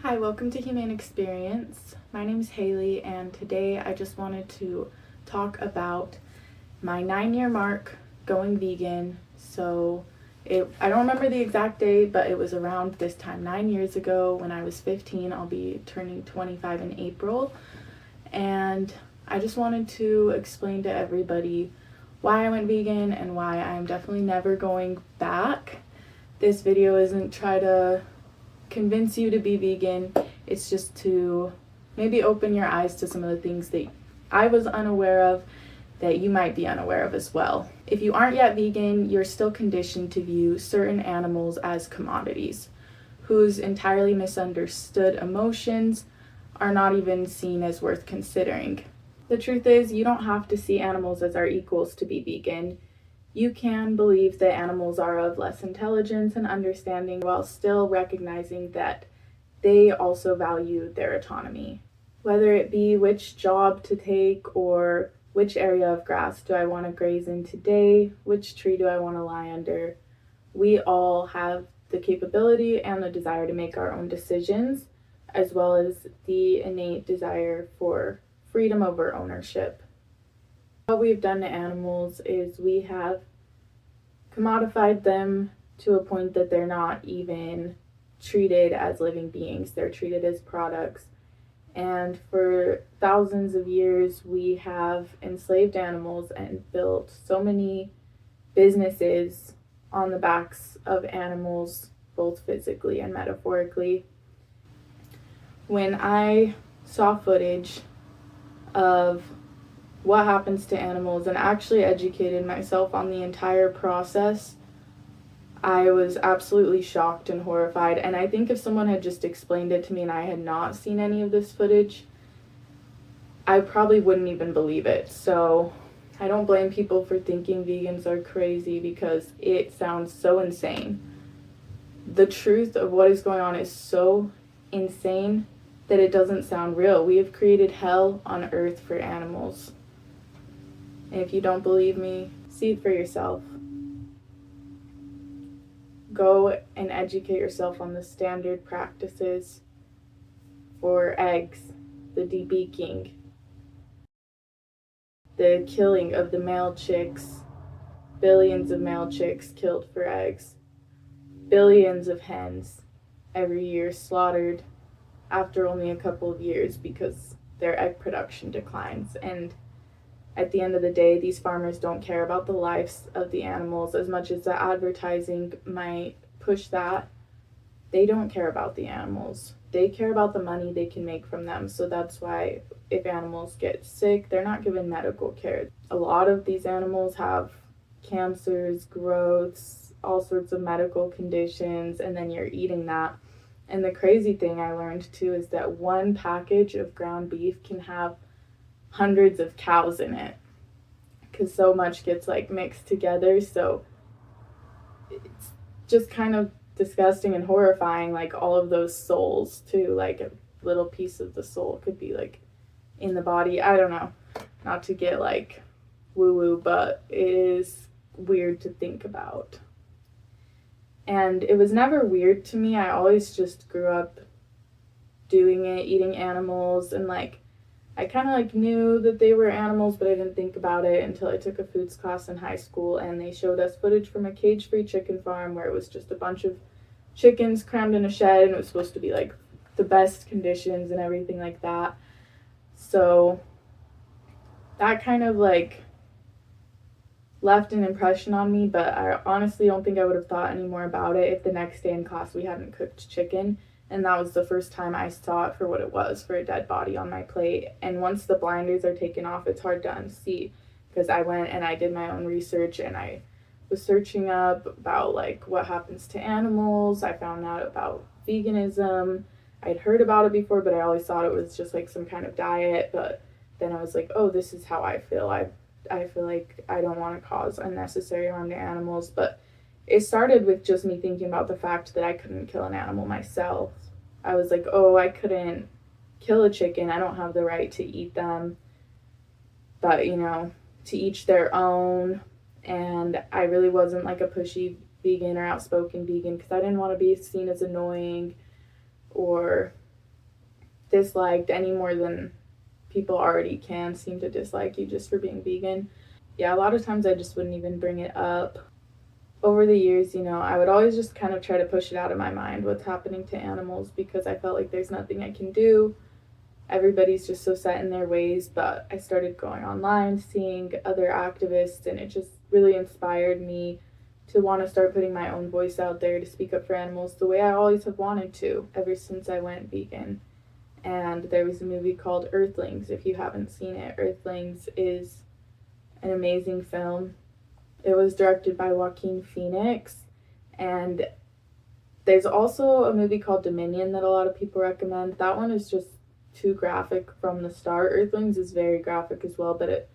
Hi, welcome to Humane Experience. My name is Haley, and today I just wanted to talk about my 9-year mark going vegan. I don't remember the exact date, but it was around this time 9 years ago when I was 15. I'll be turning 25 in April, and I just wanted to explain to everybody why I went vegan and why I'm definitely never going back. This video isn't try to convince you to be vegan. It's just to maybe open your eyes to some of the things that I was unaware of that you might be unaware of as well. If you aren't yet vegan, you're still conditioned to view certain animals as commodities whose entirely misunderstood emotions are not even seen as worth considering. The truth is, you don't have to see animals as our equals to be vegan. You can believe that animals are of less intelligence and understanding while still recognizing that they also value their autonomy. Whether it be which job to take or which area of grass do I want to graze in today, which tree do I want to lie under, we all have the capability and the desire to make our own decisions, as well as the innate desire for freedom over ownership. What we've done to animals is we have commodified them to a point that they're not even treated as living beings. They're treated as products. And for thousands of years, we have enslaved animals and built so many businesses on the backs of animals, both physically and metaphorically. When I saw footage of what happens to animals and actually educated myself on the entire process, I was absolutely shocked and horrified. And I think if someone had just explained it to me and I had not seen any of this footage, I probably wouldn't even believe it. So I don't blame people for thinking vegans are crazy because it sounds so insane. The truth of what is going on is so insane that it doesn't sound real. We have created hell on earth for animals. And if you don't believe me, see it for yourself. Go and educate yourself on the standard practices for eggs, the debeaking, the killing of the male chicks, billions of male chicks killed for eggs, billions of hens every year slaughtered after only a couple of years because their egg production declines. And at the end of the day, these farmers don't care about the lives of the animals as much as the advertising might push that. They don't care about the animals. They care about the money they can make from them. So that's why if animals get sick, they're not given medical care. A lot of these animals have cancers, growths, all sorts of medical conditions, and then you're eating that. And the crazy thing I learned too is that one package of ground beef can have hundreds of cows in it because so much gets mixed together. So it's just kind of disgusting and horrifying, all of those souls too. A little piece of the soul could be in the body. I don't know, not to get woo woo, but it is weird to think about. And it was never weird to me. I always just grew up doing it, eating animals, and I kind of knew that they were animals, but I didn't think about it until I took a foods class in high school, and they showed us footage from a cage-free chicken farm where it was just a bunch of chickens crammed in a shed, and it was supposed to be the best conditions and everything like that. So that kind of left an impression on me, but I honestly don't think I would have thought any more about it if the next day in class we hadn't cooked chicken. And that was the first time I saw it for what it was, for a dead body on my plate. And once the blinders are taken off, it's hard to unsee, because I went and I did my own research and I was searching up about what happens to animals. I found out about veganism. I'd heard about it before, but I always thought it was just some kind of diet. But then I was like, oh, this is how I feel. I feel like I don't want to cause unnecessary harm to animals. But it started with just me thinking about the fact that I couldn't kill an animal myself. I was like, oh, I couldn't kill a chicken. I don't have the right to eat them. But, to each their own. And I really wasn't a pushy vegan or outspoken vegan because I didn't want to be seen as annoying or disliked any more than people already can seem to dislike you just for being vegan. Yeah, a lot of times I just wouldn't even bring it up. Over the years, I would always just kind of try to push it out of my mind what's happening to animals, because I felt like there's nothing I can do. Everybody's just so set in their ways. But I started going online, seeing other activists, and it just really inspired me to want to start putting my own voice out there to speak up for animals the way I always have wanted to ever since I went vegan. And there was a movie called Earthlings. If you haven't seen it, Earthlings is an amazing film. It was directed by Joaquin Phoenix. And there's also a movie called Dominion that a lot of people recommend. That one is just too graphic from the start. Earthlings is very graphic as well, but it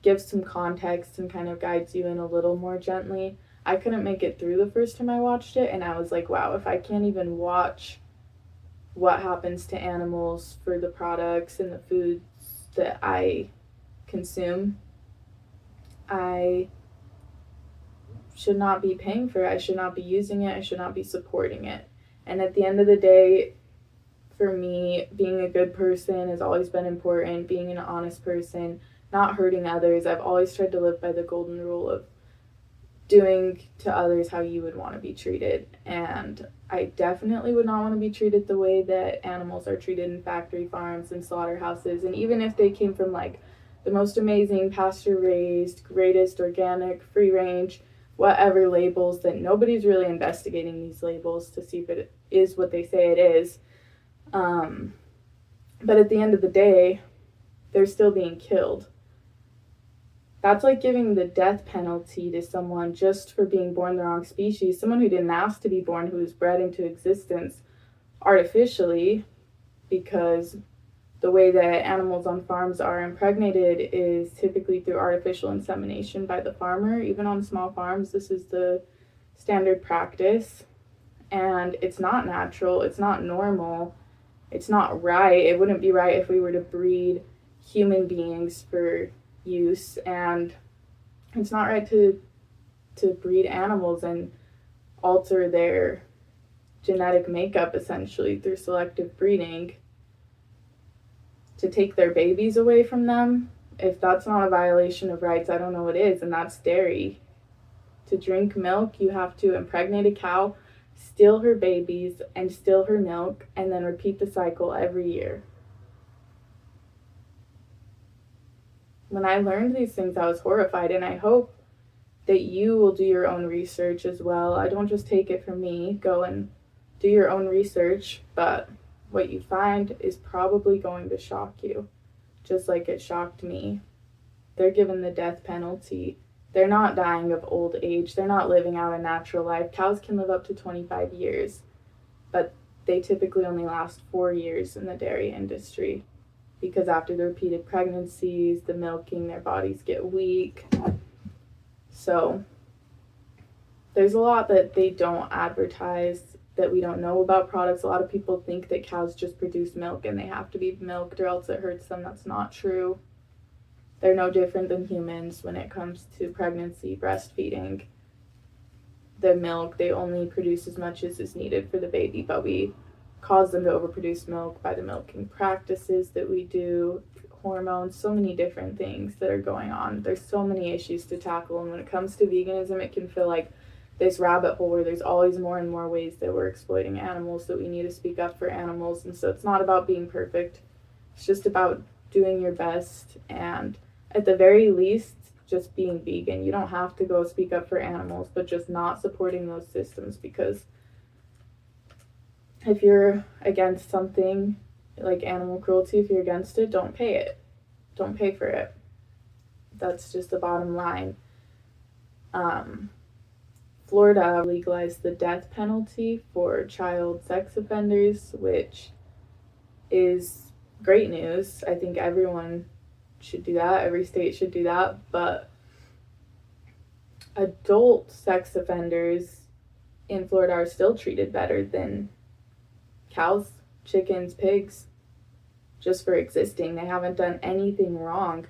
gives some context and kind of guides you in a little more gently. I couldn't make it through the first time I watched it, and I was like, wow, if I can't even watch what happens to animals for the products and the foods that I consume, I should not be paying for it. I should not be using it. I should not be supporting it. And at the end of the day, for me, being a good person has always been important. Being an honest person, not hurting others. I've always tried to live by the golden rule of doing to others how you would want to be treated. And I definitely would not want to be treated the way that animals are treated in factory farms and slaughterhouses. And even if they came from like the most amazing pasture raised, greatest organic, free range, whatever labels, that nobody's really investigating these labels to see if it is what they say it is. But at the end of the day, they're still being killed. That's like giving the death penalty to someone just for being born the wrong species, someone who didn't ask to be born, who was bred into existence artificially, because the way that animals on farms are impregnated is typically through artificial insemination by the farmer. Even on small farms, this is the standard practice, and it's not natural, it's not normal, it's not right. It wouldn't be right if we were to breed human beings for use, and it's not right to breed animals and alter their genetic makeup essentially through selective breeding to take their babies away from them. If that's not a violation of rights, I don't know what is. And that's dairy. To drink milk, you have to impregnate a cow, steal her babies, and steal her milk, and then repeat the cycle every year. When I learned these things, I was horrified, and I hope that you will do your own research as well. I don't just take it from me. Go and do your own research, but what you find is probably going to shock you, just like it shocked me. They're given the death penalty. They're not dying of old age. They're not living out a natural life. Cows can live up to 25 years, but they typically only last 4 years in the dairy industry, because after the repeated pregnancies, the milking, their bodies get weak. So there's a lot that they don't advertise, that we don't know about products. A lot of people think that cows just produce milk and they have to be milked or else it hurts them. That's not true. They're no different than humans when it comes to pregnancy, breastfeeding. The milk, they only produce as much as is needed for the baby, but we cause them to overproduce milk by the milking practices that we do, hormones, so many different things that are going on. There's so many issues to tackle, and when it comes to veganism, it can feel like this rabbit hole where there's always more and more ways that we're exploiting animals, that we need to speak up for animals. And so it's not about being perfect. It's just about doing your best, and at the very least, just being vegan. You don't have to go speak up for animals, but just not supporting those systems, because if you're against something like animal cruelty, if you're against it, don't pay it. Don't pay for it. That's just the bottom line. Florida legalized the death penalty for child sex offenders, which is great news. I think everyone should do that. Every state should do that. But adult sex offenders in Florida are still treated better than cows, chickens, pigs, just for existing. They haven't done anything wrong.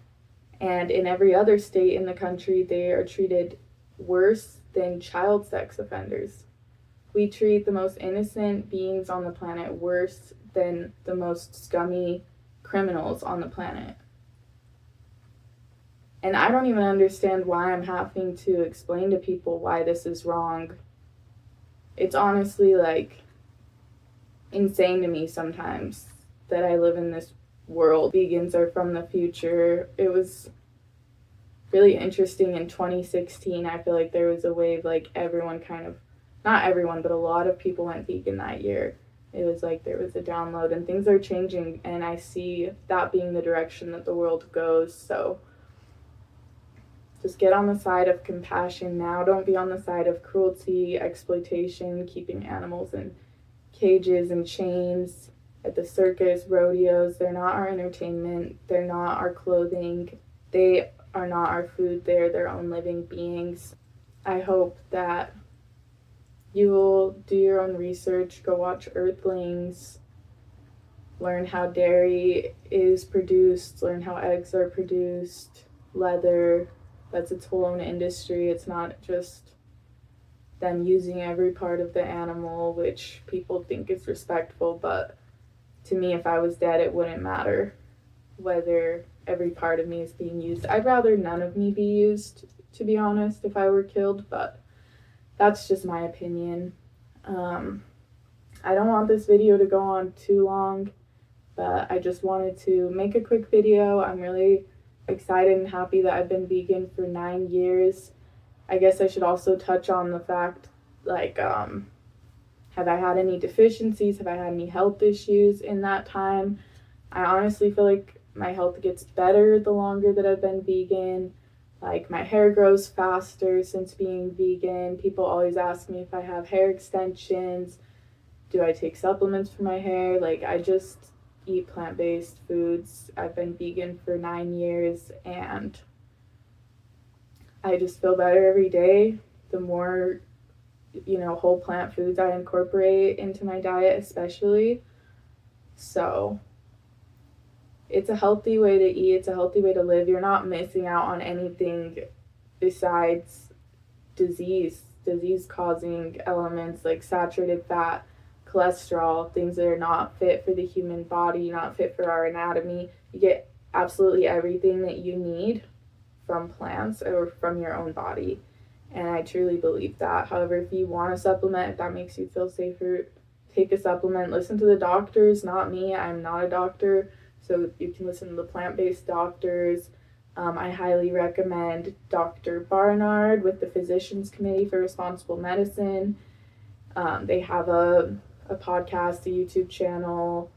And in every other state in the country, they are treated worse than child sex offenders. We treat the most innocent beings on the planet worse than the most scummy criminals on the planet. And I don't even understand why I'm having to explain to people why this is wrong. It's honestly like insane to me sometimes that I live in this world. Vegans are from the future. It was really interesting in 2016. I feel like there was a wave, like everyone kind of, not everyone, but a lot of people went vegan that year. It was like there was a download, and things are changing, and I see that being the direction that the world goes. So just get on the side of compassion now. Don't be on the side of cruelty, exploitation, keeping animals in cages and chains at the circus, rodeos. They're not our entertainment. They're not our clothing. They are not our food. They're their own living beings. I hope that you will do your own research, go watch Earthlings, learn how dairy is produced, learn how eggs are produced, leather. That's its whole own industry. It's not just them using every part of the animal, which people think is respectful, but to me, if I was dead, it wouldn't matter whether every part of me is being used. I'd rather none of me be used, to be honest, if I were killed, but that's just my opinion. I don't want this video to go on too long, but I just wanted to make a quick video. I'm really excited and happy that I've been vegan for 9 years. I guess I should also touch on the fact, like, have I had any deficiencies? Have I had any health issues in that time? I honestly feel like my health gets better the longer that I've been vegan. Like, my hair grows faster since being vegan. People always ask me if I have hair extensions. Do I take supplements for my hair? Like, I just eat plant-based foods. I've been vegan for 9 years, and I just feel better every day. The more, whole plant foods I incorporate into my diet, especially. So it's a healthy way to eat. It's a healthy way to live. You're not missing out on anything besides disease-causing elements like saturated fat, cholesterol, things that are not fit for the human body, not fit for our anatomy. You get absolutely everything that you need from plants or from your own body. And I truly believe that. However, if you want a supplement, if that makes you feel safer, take a supplement. Listen to the doctors, not me. I'm not a doctor. So you can listen to the plant-based doctors. I highly recommend Dr. Barnard with the Physicians Committee for Responsible Medicine. They have a podcast, a YouTube channel.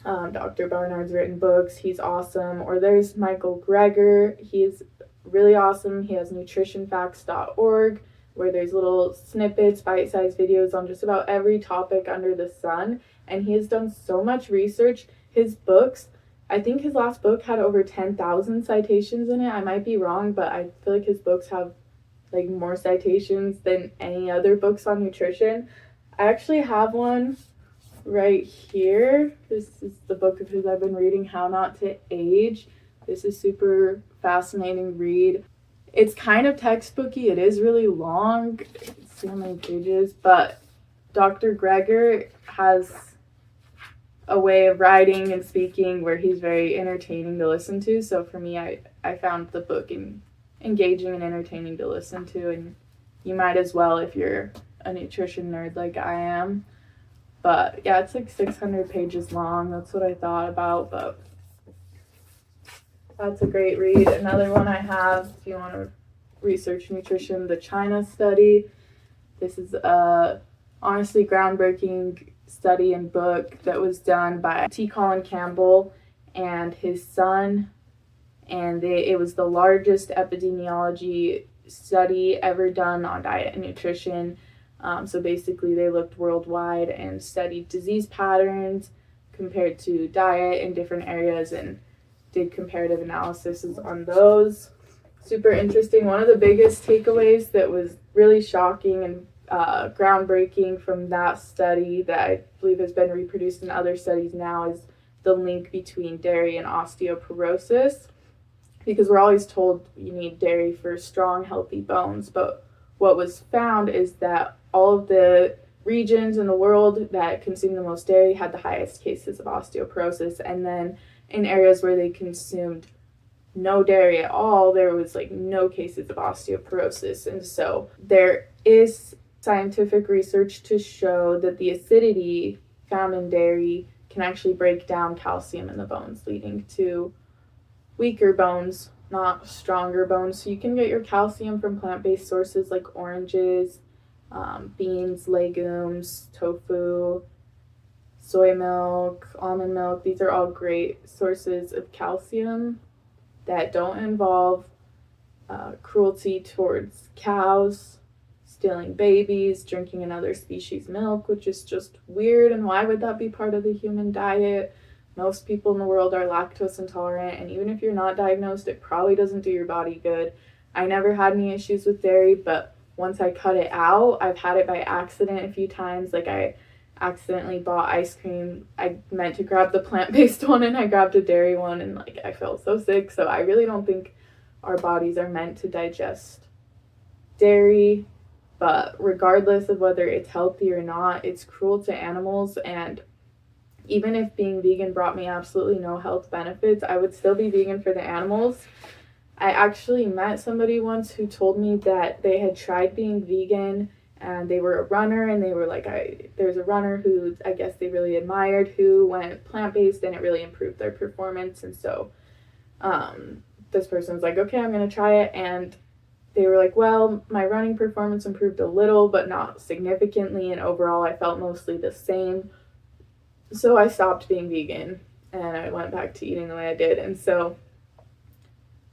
Dr. Barnard's written books. He's awesome. Or there's Michael Greger. He's really awesome. He has nutritionfacts.org, where there's little snippets, bite-sized videos on just about every topic under the sun. And he has done so much research. His books, I think his last book had over 10,000 citations in it. I might be wrong, but I feel like his books have like more citations than any other books on nutrition. I actually have one right here. This is the book of his I've been reading, How Not to Age. This is super fascinating read. It's kind of textbooky. It is really long. Let's see how many pages, but Dr. Greger has a way of writing and speaking where he's very entertaining to listen to. So for me, I found the book engaging and entertaining to listen to, and you might as well if you're a nutrition nerd like I am. But yeah, it's like 600 pages long. That's what I thought about, but that's a great read. Another one I have, if you want to research nutrition, the China study. This is a honestly groundbreaking study and book that was done by T. Colin Campbell and his son, and it was the largest epidemiology study ever done on diet and nutrition. So basically they looked worldwide and studied disease patterns compared to diet in different areas and did comparative analysis on those. Super interesting. One of the biggest takeaways that was really shocking and groundbreaking from that study that I believe has been reproduced in other studies now is the link between dairy and osteoporosis, because we're always told you need dairy for strong, healthy bones, but what was found is that all of the regions in the world that consume the most dairy had the highest cases of osteoporosis, and then in areas where they consumed no dairy at all, there was like no cases of osteoporosis. And so there is scientific research to show that the acidity found in dairy can actually break down calcium in the bones, leading to weaker bones, not stronger bones. So you can get your calcium from plant-based sources like oranges, beans, legumes, tofu, soy milk, almond milk. These are all great sources of calcium that don't involve cruelty towards cows, stealing babies, drinking another species' milk, which is just weird. And why would that be part of the human diet? Most people in the world are lactose intolerant, and even if you're not diagnosed, it probably doesn't do your body good. I never had any issues with dairy, but once I cut it out, I've had it by accident a few times. Like, I accidentally bought ice cream. I meant to grab the plant-based one, and I grabbed a dairy one, and like I felt so sick. So I really don't think our bodies are meant to digest dairy. But regardless of whether it's healthy or not, it's cruel to animals. And even if being vegan brought me absolutely no health benefits, I would still be vegan for the animals. I actually met somebody once who told me that they had tried being vegan, and they were a runner, and they were like, there's a runner who I guess they really admired who went plant-based, and it really improved their performance. And so this person was like, okay, I'm going to try it. And they were like, well, my running performance improved a little, but not significantly. And overall, I felt mostly the same. So I stopped being vegan, and I went back to eating the way I did. And so,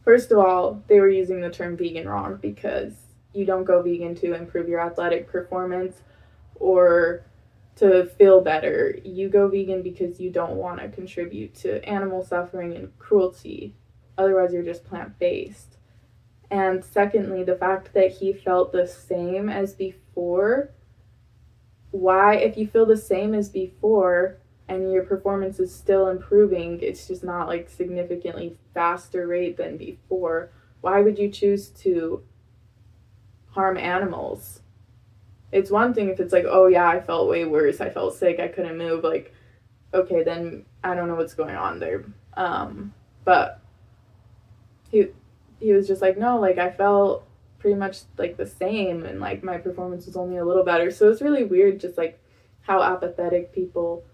first of all, they were using the term vegan wrong, because you don't go vegan to improve your athletic performance or to feel better. You go vegan because you don't want to contribute to animal suffering and cruelty. Otherwise, you're just plant-based. And secondly, the fact that he felt the same as before. Why, if you feel the same as before and your performance is still improving, it's just not like significantly faster rate than before, why would you choose to harm animals? It's one thing if it's like, oh yeah, I felt way worse, I felt sick, I couldn't move, like, okay, then I don't know what's going on there. But he was just like, no, like, I felt pretty much like the same, and like my performance was only a little better. So it's really weird just like how apathetic people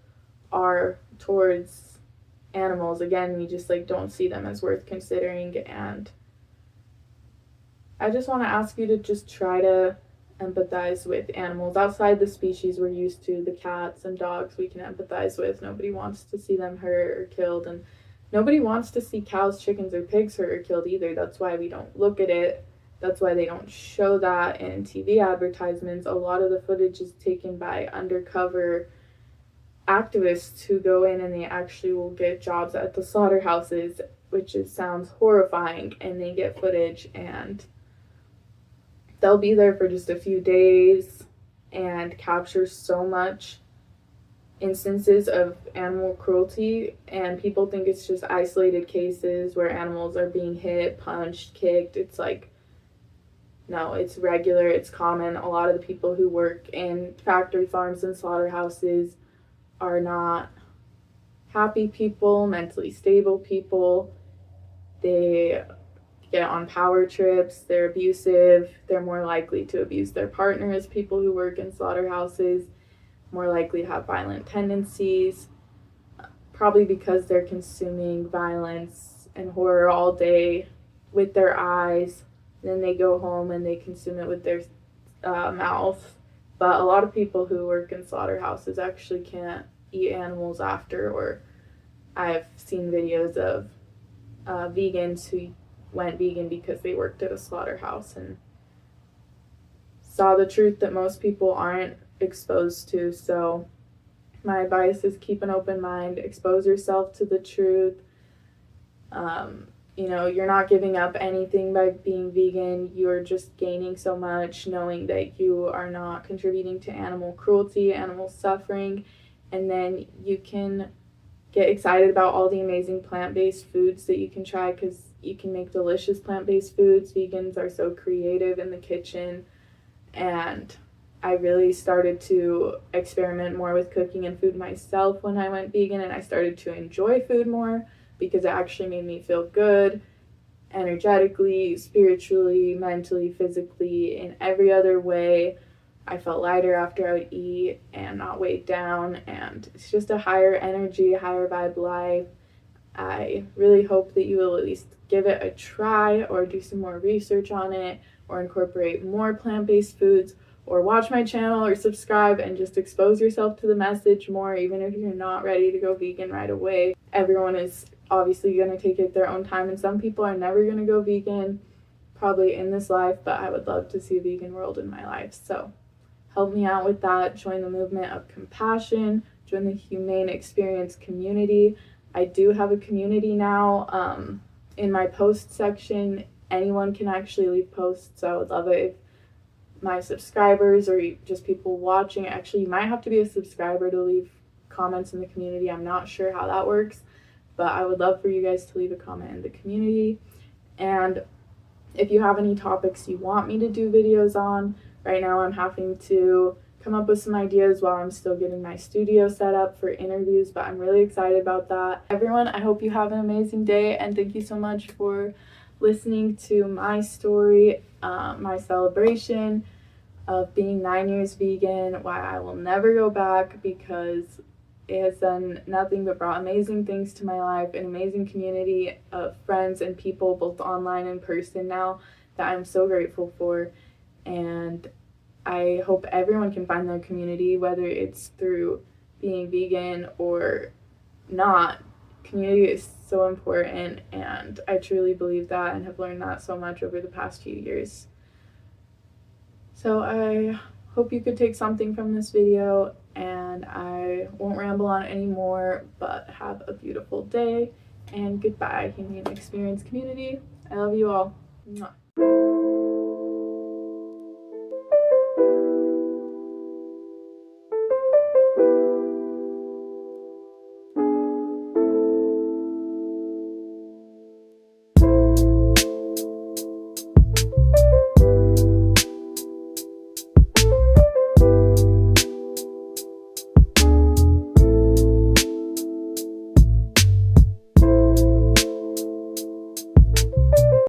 are towards animals. Again, we just like don't see them as worth considering. And I just want to ask you to just try to empathize with animals outside the species we're used to. The cats and dogs we can empathize with. Nobody wants to see them hurt or killed, and nobody wants to see cows, chickens, or pigs hurt or killed either. That's why we don't look at it. That's why they don't show that in TV advertisements. A lot of the footage is taken by undercover activists who go in and they actually will get jobs at the slaughterhouses, which sounds horrifying, and they get footage and they'll be there for just a few days and capture so much instances of animal cruelty, and people think it's just isolated cases where animals are being hit, punched, kicked. It's like, no, it's regular, it's common. A lot of the people who work in factory farms and slaughterhouses are not happy people, mentally stable people. They get on power trips, they're abusive, they're more likely to abuse their partners. People who work in slaughterhouses more likely to have violent tendencies, probably because they're consuming violence and horror all day with their eyes. Then they go home and they consume it with their mouth. But a lot of people who work in slaughterhouses actually can't eat animals after, or I've seen videos of vegans who went vegan because they worked at a slaughterhouse and saw the truth that most people aren't exposed to. So my advice is keep an open mind, expose yourself to the truth. You're not giving up anything by being vegan. You're just gaining so much knowing that you are not contributing to animal cruelty, animal suffering, and then you can get excited about all the amazing plant-based foods that you can try, because you can make delicious plant-based foods. Vegans are so creative in the kitchen, and I really started to experiment more with cooking and food myself when I went vegan, and I started to enjoy food more because it actually made me feel good energetically, spiritually, mentally, physically, in every other way. I felt lighter after I would eat and not weighed down, and it's just a higher energy, higher vibe life. I really hope that you will at least give it a try or do some more research on it or incorporate more plant-based foods or watch my channel or subscribe and just expose yourself to the message more, even if you're not ready to go vegan right away. Everyone is obviously going to take it their own time, and some people are never going to go vegan probably in this life, but I would love to see a vegan world in my life. So help me out with that. Join the movement of compassion, join the Humane Experience community. I do have a community now. In my post section, anyone can actually leave posts, so I would love it if my subscribers or just people watching, actually you might have to be a subscriber to leave comments in the community. I'm not sure how that works, but I would love for you guys to leave a comment in the community. And if you have any topics you want me to do videos on, right now I'm having to come up with some ideas while I'm still getting my studio set up for interviews, but I'm really excited about that. Everyone, I hope you have an amazing day, and thank you so much for listening to my story, my celebration of being 9 years vegan, why I will never go back, because it has done nothing but brought amazing things to my life, an amazing community of friends and people, both online and in person now, that I'm so grateful for. And I hope everyone can find their community, whether it's through being vegan or not. Community is so important, and I truly believe that and have learned that so much over the past few years. So I hope you could take something from this video, and I won't ramble on anymore, but have a beautiful day, and goodbye, Humane Experience community. I love you all. Mwah.